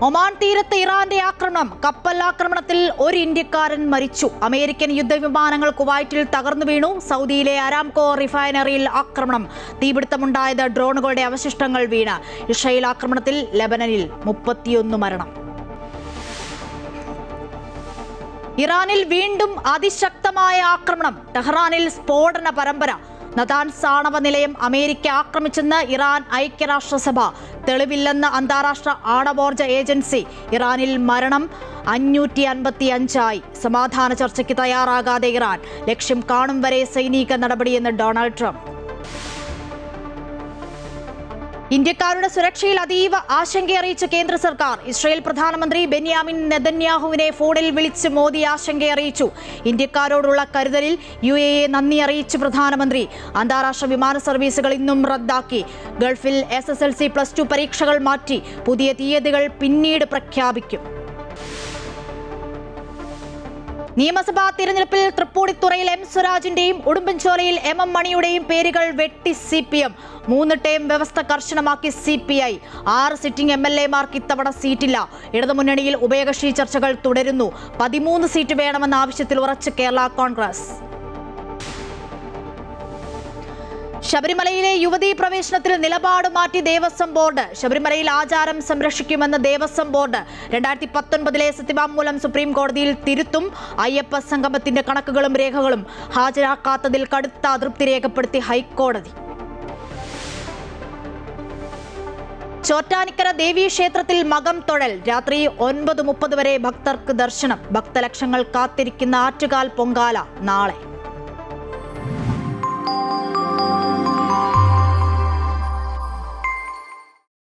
Oman തീരത്ത് ഇറാന്റെ ആക്രമണം. കപ്പൽ ആക്രമണത്തിൽ ഒരു ഇന്ത്യക്കാരൻ മരിച്ചു. അമേരിക്കൻ യുദ്ധവിമാനങ്ങൾ കുവൈറ്റിൽ തകർന്നു വീണു. സൗദിയിലെ അരാംകോ റിഫൈനറിയിൽ ആക്രമണം. തീപിടുത്തമുണ്ടായത് ഡ്രോണുകളുടെ അവശിഷ്ടങ്ങൾ വീണ്. ഇസ്രായേൽ ആക്രമണത്തിൽ ലെബനനിൽ 31 മരണം. ഇറാനിൽ വീണ്ടും അതിശക്തമായ ആക്രമണം. ടെഹ്റാനിൽ സ്ഫോടന പരമ്പര. നതാൻസ് ആണവ നിലയം അമേരിക്ക ആക്രമിച്ചെന്ന് ഇറാൻ ഐക്യരാഷ്ട്രസഭ. തെളിവില്ലെന്ന് അന്താരാഷ്ട്ര ആണവോർജ ഏജൻസി. ഇറാനിൽ മരണം 555 സമാധാന ചർച്ചയ്ക്ക് തയ്യാറാകാതെ ഇറാൻ. ലക്ഷ്യം കാണും വരെ സൈനിക നടപടിയെന്ന് ഡൊണാൾഡ് ട്രംപ്. ഇന്ത്യക്കാരുടെ സുരക്ഷയിൽ അതീവ ആശങ്കയറിയിച്ച കേന്ദ്ര സർക്കാർ. ഇസ്രായേൽ പ്രധാനമന്ത്രി ബെന്യാമിൻ നെതന്യാഹുവിനെ ഫോണിൽ വിളിച്ച് മോദി ആശങ്കയറിയിച്ചു. ഇന്ത്യക്കാരോടുള്ള കരുതലിൽ UAE നന്ദി അറിയിച്ച് പ്രധാനമന്ത്രി. അന്താരാഷ്ട്ര വിമാന സർവീസുകൾ ഇന്നും റദ്ദാക്കി. ഗൾഫിൽ SSLC+2 പരീക്ഷകൾ മാറ്റി. പുതിയ തീയതികൾ പിന്നീട് പ്രഖ്യാപിക്കും. നിയമസഭാ തിരഞ്ഞെടുപ്പിൽ തൃപ്പൂണിത്തുറയിൽ M സ്വരാജിന്റെയും ഉടുമ്പൻചോലയിൽ MM മണിയുടെയും പേരുകൾ വെട്ടി CPM. 3 ടേം വ്യവസ്ഥ കർശനമാക്കി CPI. 6 സിറ്റിംഗ് MLA-മാർക്ക് ഇത്തവണ സീറ്റില്ല. ഇടതുമുന്നണിയിൽ ഉഭയകക്ഷി ചർച്ചകൾ തുടരുന്നു. 13 സീറ്റ് വേണമെന്ന ആവശ്യത്തിൽ ഉറച്ച് കേരള കോൺഗ്രസ്. ശബരിമലയിലെ യുവതീ പ്രവേശനത്തിൽ നിലപാട് മാറ്റി ദേവസ്വം ബോർഡ്. ശബരിമലയിൽ ആചാരം സംരക്ഷിക്കുമെന്ന് ദേവസ്വം ബോർഡ്. 2019 സത്യവാങ്മൂലം സുപ്രീം കോടതിയിൽ തിരുത്തും. അയ്യപ്പ സംഗമത്തിന്റെ കണക്കുകളും രേഖകളും ഹാജരാക്കാത്തതിൽ കടുത്ത അതൃപ്തി രേഖപ്പെടുത്തി ഹൈക്കോടതി. ചോറ്റാനിക്കര ദേവീക്ഷേത്രത്തിൽ മകം തൊഴൽ. രാത്രി 9:30 വരെ ഭക്തർക്ക് ദർശനം. ഭക്തലക്ഷങ്ങൾ കാത്തിരിക്കുന്ന ആറ്റുകാൽ പൊങ്കാല നാളെ.